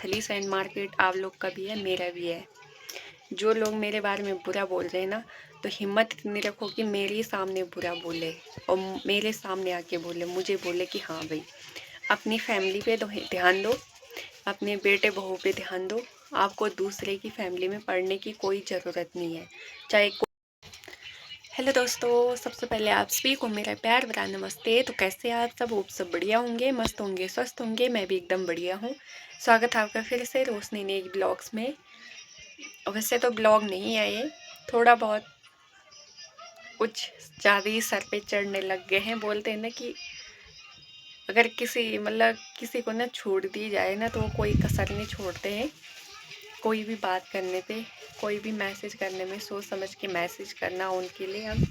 नथली sand market आप लोग का भी है, मेरा भी है। जो लोग मेरे बारे में बुरा बोल रहे हैं ना, तो हिम्मत इतनी रखो कि मेरे सामने बुरा बोले और मेरे सामने आके बोले, मुझे बोले कि हाँ भाई अपनी फैमिली पे ध्यान दो, अपने बेटे बहू पे ध्यान दो। आपको दूसरे की फैमिली में पढ़ने की कोई ज़रूरत नहीं है, चाहे। हेलो दोस्तों, सबसे पहले आप सभी को मेरा प्यार भरा नमस्ते। तो कैसे आप सब? होप सब बढ़िया होंगे, मस्त होंगे, स्वस्थ होंगे। मैं भी एकदम बढ़िया हूँ। स्वागत है आपका फिर से रोशनी ने ब्लॉग्स में। वैसे तो ब्लॉग नहीं है ये, थोड़ा बहुत कुछ ज़्यादा ही सर पे चढ़ने लग गए हैं। बोलते हैं ना कि अगर किसी को ना छोड़ दी जाए ना, तो वो कोई कसर नहीं छोड़ते हैं। कोई भी बात करने पे, कोई भी मैसेज करने में सोच समझ के मैसेज करना उनके लिए हम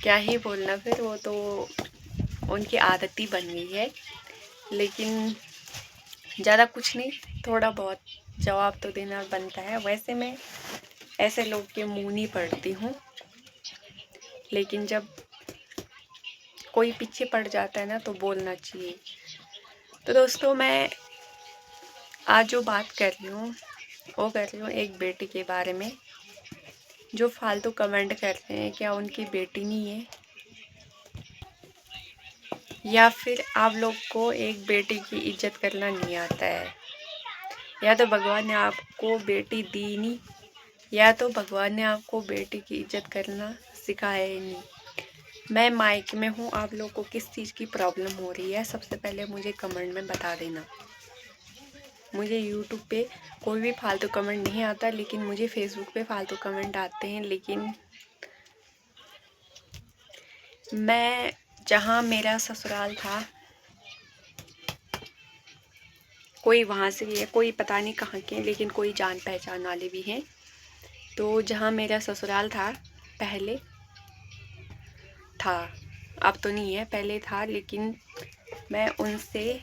क्या ही बोलना। फिर वो तो उनकी आदत ही बन गई है। लेकिन ज़्यादा कुछ नहीं, थोड़ा बहुत जवाब तो देना बनता है। वैसे मैं ऐसे लोग के मुंह नहीं पड़ती हूँ, लेकिन जब कोई पीछे पड़ जाता है ना, तो बोलना चाहिए। तो दोस्तों, मैं आज जो बात कर रही हूँ वो कर रही हूँ एक बेटी के बारे में। जो फालतू कमेंट करते हैं, क्या उनकी बेटी नहीं है? या फिर आप लोग को एक बेटी की इज्जत करना नहीं आता है? या तो भगवान ने आपको बेटी दी नहीं, या तो भगवान ने आपको बेटी की इज्जत करना सिखाया ही नहीं। मैं मायके में हूँ, आप लोग को किस चीज़ की प्रॉब्लम हो रही है सबसे पहले मुझे कमेंट में बता देना। मुझे यूट्यूब पे कोई भी फालतू कमेंट नहीं आता, लेकिन मुझे फेसबुक पे फालतू कमेंट आते हैं। लेकिन मैं जहाँ मेरा ससुराल था, कोई वहाँ से भी है, कोई पता नहीं कहाँ के, लेकिन कोई जान पहचान वाले भी हैं। तो जहाँ मेरा ससुराल था पहले था, अब तो नहीं है, पहले था। लेकिन मैं उनसे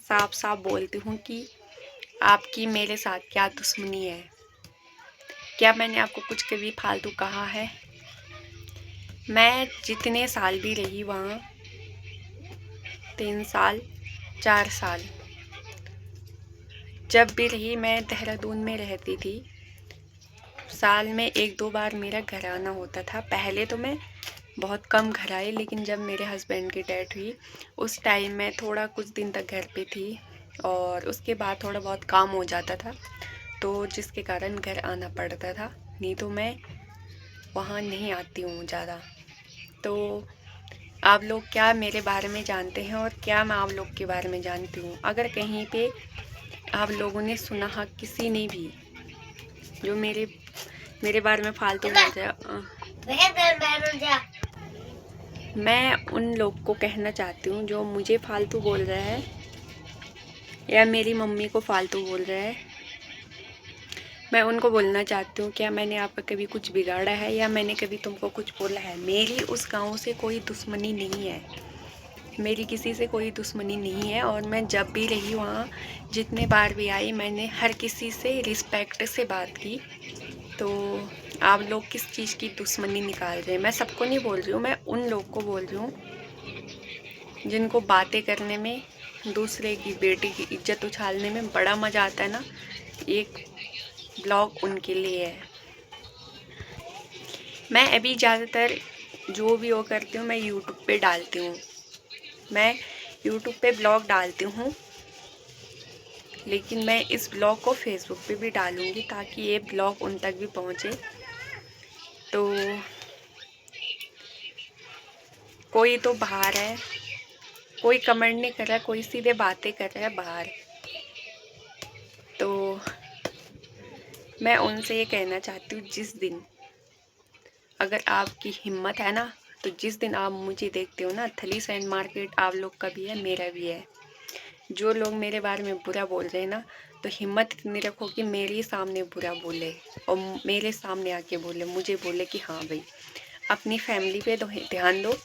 साफ साफ बोलती हूँ कि आपकी मेरे साथ क्या दुश्मनी है? क्या मैंने आपको कुछ कभी फालतू कहा है? मैं जितने साल भी रही वहाँ, 3 साल 4 साल, जब भी रही, मैं देहरादून में रहती थी। साल में 1-2 बार मेरा घर आना होता था। पहले तो मैं बहुत कम घर आई, लेकिन जब मेरे हस्बैंड की डेथ हुई उस टाइम मैं थोड़ा कुछ दिन तक घर पे थी, और उसके बाद थोड़ा बहुत काम हो जाता था, तो जिसके कारण घर आना पड़ता था। नहीं तो मैं वहाँ नहीं आती हूँ ज़्यादा। तो आप लोग क्या मेरे बारे में जानते हैं और क्या मैं आप लोग के बारे में जानती हूँ? अगर कहीं पे आप लोगों ने सुना है किसी ने भी जो मेरे बारे में फालतू बोल जाए, मैं उन लोग को कहना चाहती हूँ जो मुझे फालतू बोल रहा है या मेरी मम्मी को फालतू बोल रहा है। मैं उनको बोलना चाहती हूँ, क्या मैंने आपका कभी कुछ बिगाड़ा है या मैंने कभी तुमको कुछ बोला है? मेरी उस गांव से कोई दुश्मनी नहीं है, मेरी किसी से कोई दुश्मनी नहीं है। और मैं जब भी रही वहाँ, जितने बार भी आई, मैंने हर किसी से रिस्पेक्ट से बात की। तो आप लोग किस चीज़ की दुश्मनी निकाल रहे हैं? मैं सबको नहीं बोल रही हूँ, मैं उन लोग को बोल रही हूँ जिनको बातें करने में, दूसरे की बेटी की इज्जत उछालने में बड़ा मज़ा आता है ना। एक ब्लॉग उनके लिए है। मैं अभी ज़्यादातर जो भी वो करती हूँ, मैं यूट्यूब पे डालती हूँ। मैं यूट्यूब पे ब्लॉग डालती हूँ, लेकिन मैं इस ब्लॉग को फेसबुक पे भी डालूँगी ताकि ये ब्लॉग उन तक भी पहुँचे। तो कोई तो बाहर है, कोई कमेंट नहीं कर रहा है, कोई सीधे बातें कर रहा है बाहर। तो मैं उनसे ये कहना चाहती हूँ, जिस दिन अगर आपकी हिम्मत है ना, तो जिस दिन आप मुझे देखते हो ना, नथली सैंड मार्केट आप लोग का भी है, मेरा भी है। जो लोग मेरे बारे में बुरा बोल रहे हैं ना, तो हिम्मत इतनी रखो कि मेरे सामने बुरा बोले और मेरे सामने आके बोले, मुझे बोले कि हाँ भाई अपनी फैमिली पे ध्यान दो,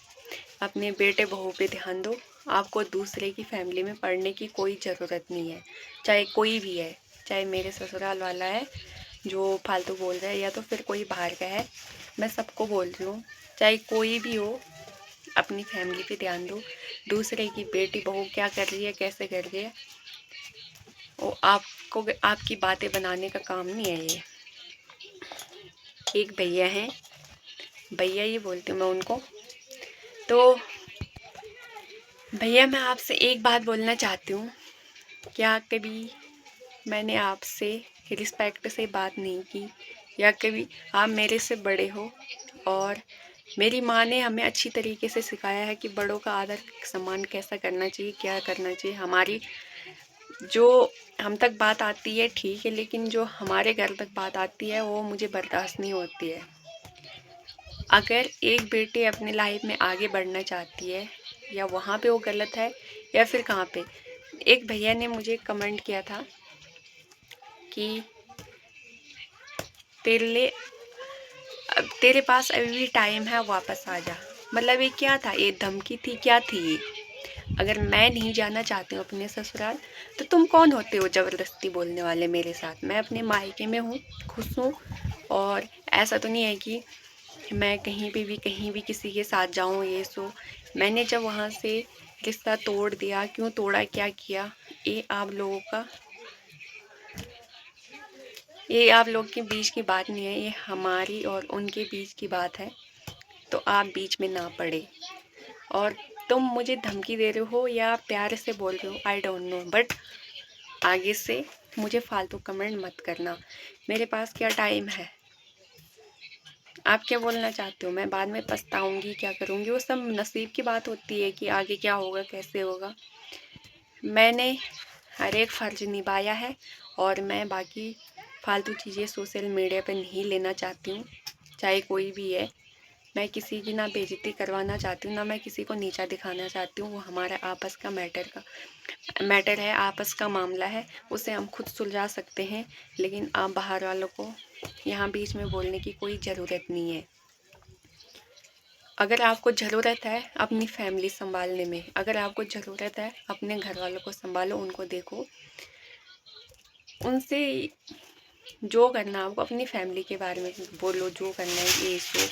अपने बेटे बहू पे ध्यान दो। आपको दूसरे की फैमिली में पढ़ने की कोई ज़रूरत नहीं है, चाहे कोई भी है, चाहे मेरे ससुराल वाला है जो फालतू बोल रहा है, या तो फिर कोई बाहर का है। मैं सबको बोल रही हूँ, चाहे कोई भी हो, अपनी फैमिली पे ध्यान दो। दूसरे की बेटी बहू क्या कर रही है, कैसे कर रही है, वो आपको आपकी बातें बनाने का काम नहीं है ये। एक भैया हैं, भैया ही बोलती हूँ मैं उनको। तो भैया मैं आपसे एक बात बोलना चाहती हूँ, क्या कभी मैंने आपसे रिस्पेक्ट से बात नहीं की, या कभी आप मेरे से बड़े हो और मेरी माँ ने हमें अच्छी तरीके से सिखाया है कि बड़ों का आदर सम्मान कैसा करना चाहिए, क्या करना चाहिए। हमारी जो हम तक बात आती है ठीक है, लेकिन जो हमारे घर तक बात आती है वो मुझे बर्दाश्त नहीं होती है। अगर एक बेटी अपनी लाइफ में आगे बढ़ना चाहती है, या वहाँ पे वो गलत है या फिर कहाँ पे। एक भैया ने मुझे कमेंट किया था कि तेरे पास अभी भी टाइम है, वापस आ जा। मतलब ये क्या था, ये धमकी थी, क्या थी ये? अगर मैं नहीं जाना चाहती हूँ अपने ससुराल, तो तुम कौन होते हो ज़बरदस्ती बोलने वाले मेरे साथ? मैं अपने मायके में हूँ, खुश हूँ, और ऐसा तो नहीं है कि मैं कहीं भी किसी के साथ जाऊँ ये सो। मैंने जब वहाँ से रिश्ता तोड़ दिया, क्यों तोड़ा, क्या किया, ये आप लोगों के बीच की बात नहीं है, ये हमारी और उनके बीच की बात है। तो आप बीच में ना पड़े। और तुम मुझे धमकी दे रहे हो या प्यार से बोल रहे हो, आई डोंट नो, बट आगे से मुझे फालतू कमेंट मत करना। मेरे पास क्या टाइम है? आप क्या बोलना चाहते हो? मैं बाद में पछताऊंगी, क्या करूंगी, वो सब नसीब की बात होती है कि आगे क्या होगा, कैसे होगा। मैंने हर एक फ़र्ज निभाया है, और मैं बाकी फालतू चीज़ें सोशल मीडिया पे नहीं लेना चाहती हूँ, चाहे कोई भी है। मैं किसी की ना बेइज्जती करवाना चाहती हूँ, ना मैं किसी को नीचा दिखाना चाहती हूँ। वो हमारा आपस का मैटर है, आपस का मामला है, उसे हम खुद सुलझा सकते हैं। लेकिन आप बाहर वालों को यहाँ बीच में बोलने की कोई ज़रूरत नहीं है। अगर आपको ज़रूरत है अपनी फैमिली संभालने में, अगर आपको ज़रूरत है अपने घर वालों को संभालो, उनको देखो, उनसे जो करना आपको अपनी फैमिली के बारे में बोलो, जो करना है ये सो।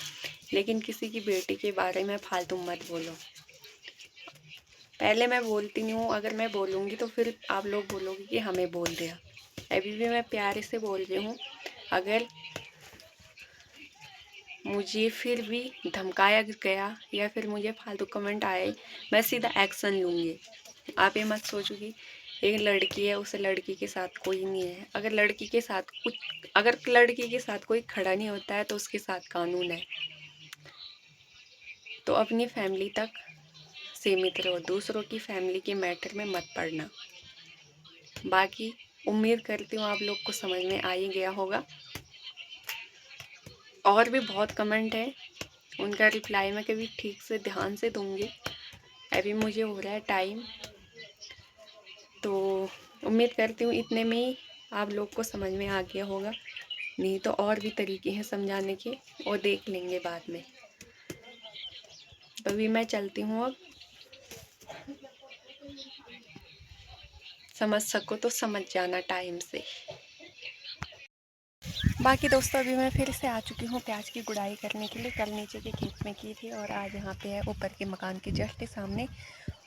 लेकिन किसी की बेटी के बारे में फालतू मत बोलो। पहले मैं बोलती नहीं हूँ, अगर मैं बोलूँगी तो फिर आप लोग बोलोगे कि हमें बोल दिया। अभी भी मैं प्यार से बोल रही हूँ। अगर मुझे फिर भी धमकाया गया या फिर मुझे फालतू कमेंट आए, मैं सीधा एक्शन लूँगी। आप ये मत सोचो कि एक लड़की है, उस लड़की के साथ कोई नहीं है। अगर लड़की के साथ कोई खड़ा नहीं होता है तो उसके साथ कानून है। तो अपनी फैमिली तक सीमित रहो, दूसरों की फैमिली के मैटर में मत पड़ना। बाकी उम्मीद करती हूँ आप लोग को समझ में आ ही गया होगा। और भी बहुत कमेंट है, उनका रिप्लाई मैं कभी ठीक से ध्यान से दूँगी। अभी मुझे हो रहा है टाइम, तो उम्मीद करती हूँ इतने में ही आप लोग को समझ में आ गया होगा। नहीं तो और भी तरीके हैं समझाने के, और देख लेंगे बाद में। तो अभी मैं चलती हूँ, अब समझ सको तो समझ जाना टाइम से। बाकी दोस्तों अभी मैं फिर से आ चुकी हूँ प्याज की गुड़ाई करने के लिए। कल नीचे के खेत में की थी, और आज यहाँ पे है ऊपर के मकान के जस्ट सामने।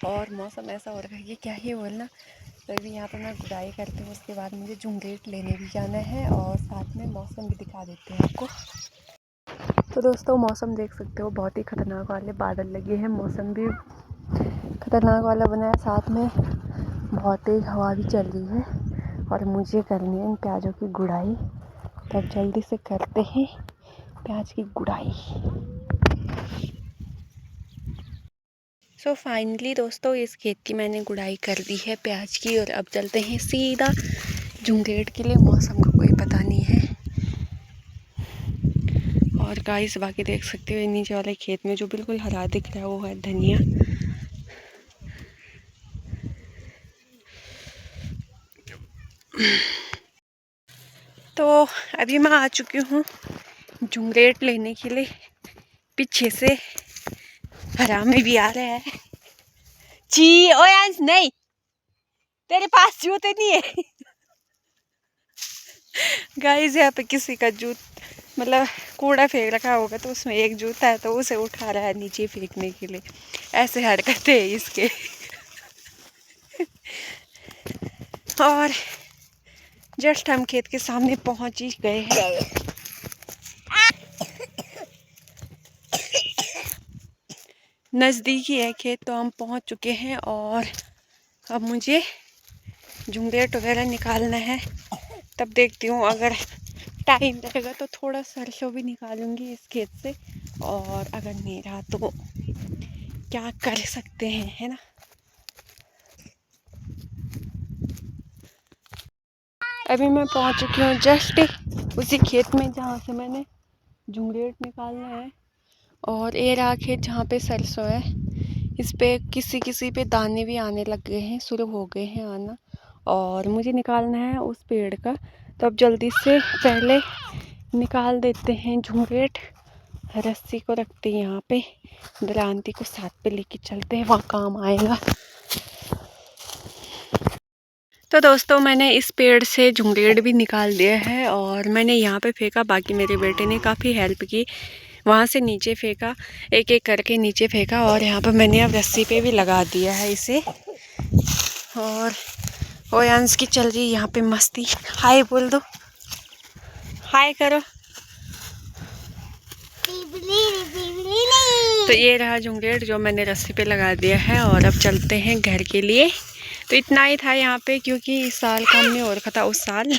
और मौसम ऐसा हो रहा है कि क्या ही बोलना। तो अभी यहाँ पे मैं गुड़ाई करती हूँ, उसके बाद मुझे झुंगेट लेने भी जाना है, और साथ में मौसम भी दिखा देते हैं आपको। तो दोस्तों मौसम देख सकते हो, बहुत ही खतरनाक वाले बादल लगे हैं, मौसम भी खतरनाक वाला बना है, साथ में बहुत तेज़ हवा भी चल रही है। और मुझे करनी है इन प्याज़ों की गुड़ाई, तो अब जल्दी से करते हैं प्याज की गुड़ाई। सो फाइनली दोस्तों इस खेत की मैंने गुड़ाई कर दी है प्याज की, और अब चलते हैं सीधा झुंगेट के लिए। मौसम का कोई पता नहीं है। और गाइस बाकी देख सकते हो नीचे वाले खेत में जो बिल्कुल हरा दिख रहा है वो है धनिया। तो अभी मैं आ चुकी हूँ झुंगेट लेने के लिए। पीछे से हरामी भी आ रहा है। ची ओयांश नहीं, तेरे पास जूते नहीं है। गाइस यहाँ पे किसी का मतलब कूड़ा फेंक रखा होगा तो उसमें एक जूता है तो उसे उठा रहा है नीचे फेंकने के लिए। ऐसे हरकतें है इसके। और जस्ट हम खेत के सामने पहुंच ही गए हैं। नज़दीकी है खेत तो हम पहुंच चुके हैं और अब मुझे झुंगेट वगैरह निकालना है। तब देखती हूँ अगर टाइम रहेगा तो थोड़ा सरसों भी निकालूंगी इस खेत से, और अगर नहीं रहा तो क्या कर सकते हैं, है ना। अभी मैं पहुंच चुकी हूँ जस्ट उसी खेत में जहाँ से मैंने झुंगेट निकालना है। और ये रहा खेत जहाँ पे सरसों है। इस पे किसी किसी पे दाने भी आने लग गए हैं, शुरू हो गए हैं आना। और मुझे निकालना है उस पेड़ का, तो अब जल्दी से पहले निकाल देते हैं झुंगेट। रस्सी को रखते हैं यहाँ पे, दरांती को साथ पे लेके चलते हैं, वहाँ काम आएगा। तो दोस्तों मैंने इस पेड़ से झुंगेट भी निकाल दिया है और मैंने यहाँ पे फेंका। बाकी मेरे बेटे ने काफ़ी हेल्प की, वहाँ से नीचे फेंका, एक एक करके नीचे फेंका। और यहाँ पर मैंने अब रस्सी पे भी लगा दिया है इसे। और ओयांस की चल रही यहाँ पे मस्ती। हाय बोल दो, हाय करो। तो ये रहा झुंगेट जो मैंने रस्सी पे लगा दिया है और अब चलते हैं घर के लिए। तो इतना ही था यहाँ पे, क्योंकि इस साल काम नहीं हो रखा था उस साल।